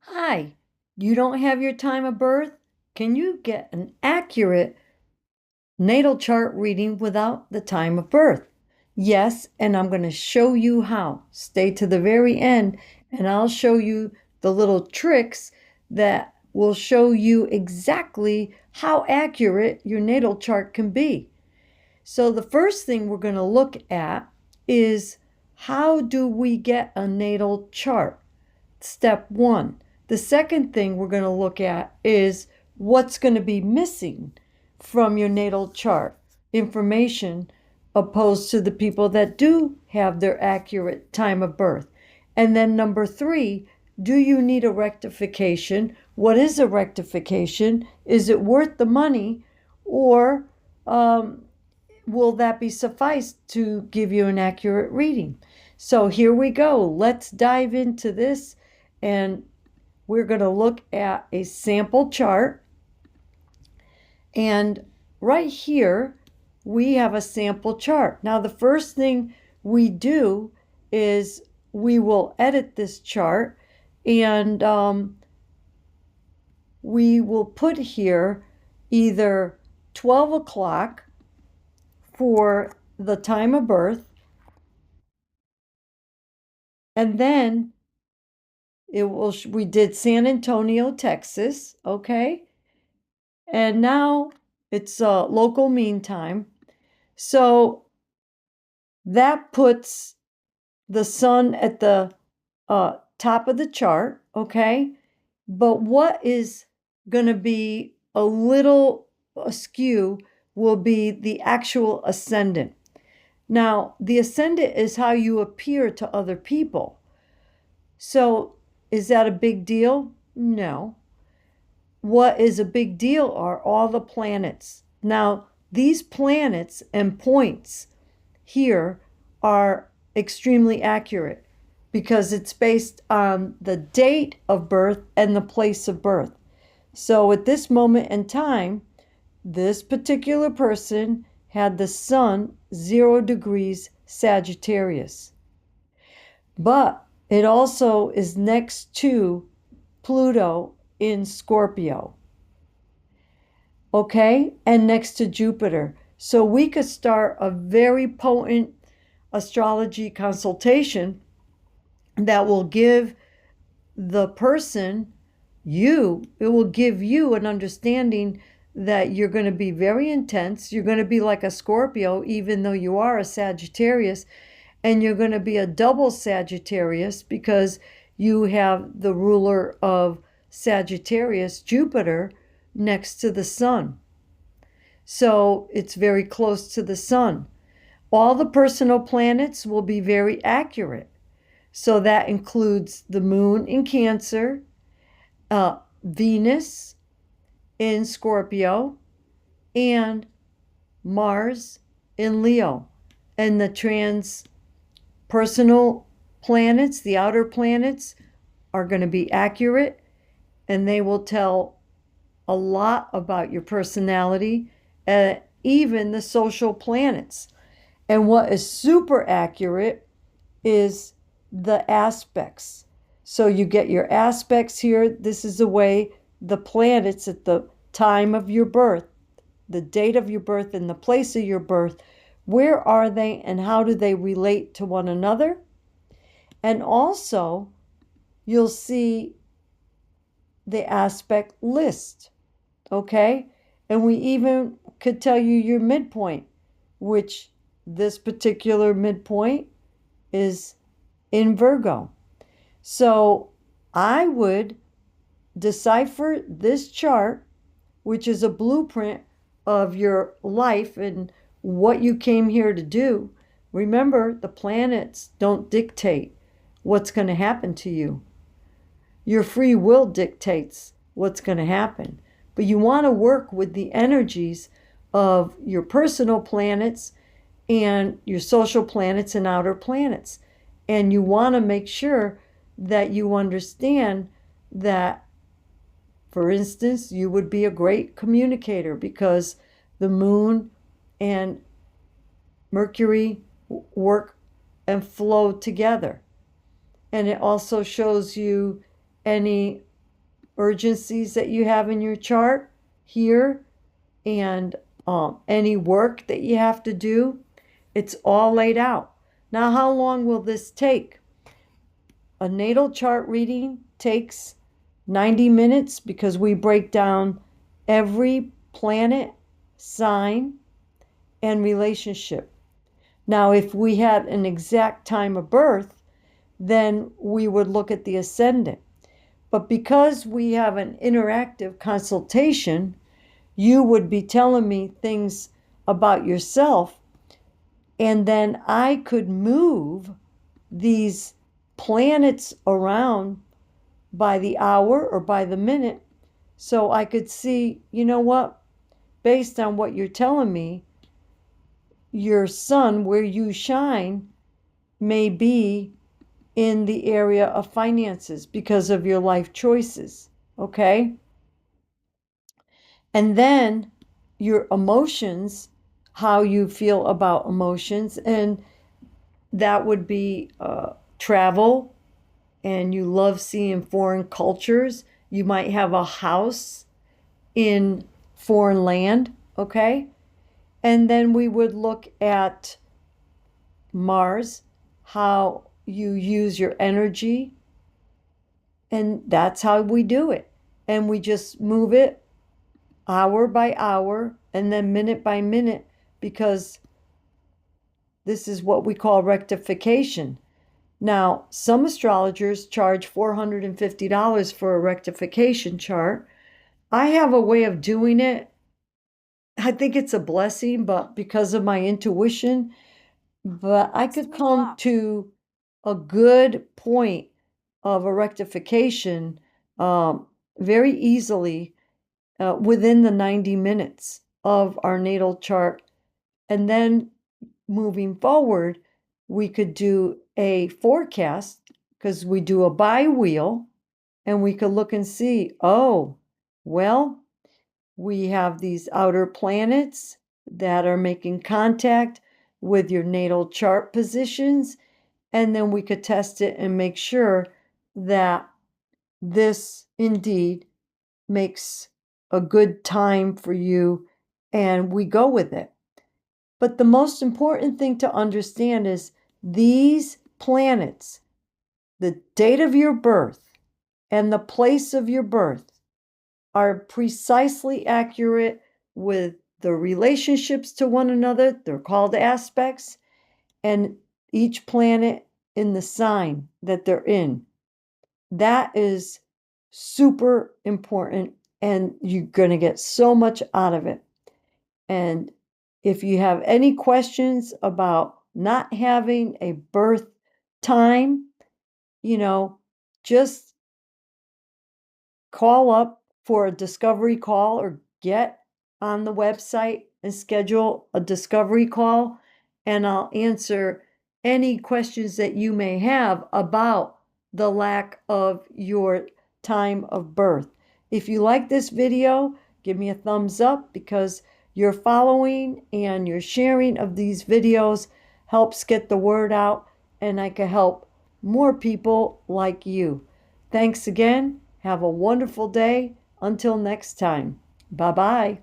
Hi, you don't have your time of birth? Can you get an accurate natal chart reading without the time of birth? Yes, and I'm going to show you how. Stay to the very end, and I'll show you the little tricks that will show you exactly how accurate your natal chart can be. So the first thing we're going to look at is how do we get a natal chart? Step one. The second thing we're going to look at is what's going to be missing from your natal chart information opposed to the people that do have their accurate time of birth. And then number three, do you need a rectification? What is a rectification? Is it worth the money, or will that be suffice to give you an accurate reading? So here we go. Let's dive into this, and we're going to look at a sample chart. And right here, we have a sample chart. Now, the first thing we do is we will edit this chart, and we will put here either 12 o'clock for the time of birth, and then we did San Antonio, Texas, okay? And now it's local mean time. So that puts the sun at the top of the chart, okay? But what is going to be a little askew will be the actual ascendant. Now, the ascendant is how you appear to other people. So, is that a big deal? No. What is a big deal are all the planets. Now, these planets and points here are extremely accurate because it's based on the date of birth and the place of birth. So at this moment in time, this particular person had the sun 0 degrees Sagittarius. But it also is next to Pluto in Scorpio. Okay? And next to Jupiter. So we could start a very potent astrology consultation that will give the person it will give you an understanding that you're going to be very intense. You're going to be like a Scorpio, even though you are a Sagittarius, and you're going to be a double Sagittarius because you have the ruler of Sagittarius, Jupiter, next to the sun. So it's very close to the sun. All the personal planets will be very accurate. So that includes the moon in Cancer, Venus in Scorpio, and Mars in Leo. And the transpersonal planets, the outer planets, are going to be accurate, and they will tell a lot about your personality, even the social planets. And what is super accurate is the aspects. So you get your aspects here. This is the way the planets at the time of your birth, the date of your birth and the place of your birth, where are they and how do they relate to one another? And also, you'll see the aspect list, okay? And we even could tell you your midpoint, which this particular midpoint is in Virgo. So I would decipher this chart, which is a blueprint of your life and what you came here to do. Remember, the planets don't dictate what's going to happen to you. Your free will dictates what's going to happen. But you want to work with the energies of your personal planets and your social planets and outer planets. And you want to make sure that you understand that, for instance, you would be a great communicator because the moon and Mercury work and flow together. And it also shows you any urgencies that you have in your chart here, and any work that you have to do. It's all laid out. Now, how long will this take? A natal chart reading takes 90 minutes because we break down every planet, sign, and relationship. Now, if we had an exact time of birth, then we would look at the ascendant. But because we have an interactive consultation, you would be telling me things about yourself, and then I could move these planets around by the hour or by the minute, so I could see, you know what, based on what you're telling me, your sun, where you shine, may be in the area of finances because of your life choices, okay? And then your emotions, how you feel about emotions, and that would be travel, and you love seeing foreign cultures. You might have a house in foreign land, okay? And then we would look at Mars, how you use your energy, and that's how we do it. And we just move it hour by hour and then minute by minute, because this is what we call rectification. Now, some astrologers charge $450 for a rectification chart. I have a way of doing it. I think it's a blessing, but because of my intuition, but I could come to a good point of a rectification very easily within the 90 minutes of our natal chart. And then moving forward, we could do a forecast, because we do a bi-wheel, and we could look and see, oh, well, we have these outer planets that are making contact with your natal chart positions, and then we could test it and make sure that this indeed makes a good time for you, and we go with it. But the most important thing to understand is these planets, the date of your birth and the place of your birth, are precisely accurate with the relationships to one another. They're called aspects, and each planet in the sign that they're in. That is super important, and you're going to get so much out of it. And if you have any questions about not having a birth time, just call up for a discovery call, or get on the website and schedule a discovery call, and I'll answer any questions that you may have about the lack of your time of birth. If you like this video, give me a thumbs up, because your following and your sharing of these videos helps get the word out, and I can help more people like you. Thanks again. Have a wonderful day. Until next time. Bye-bye.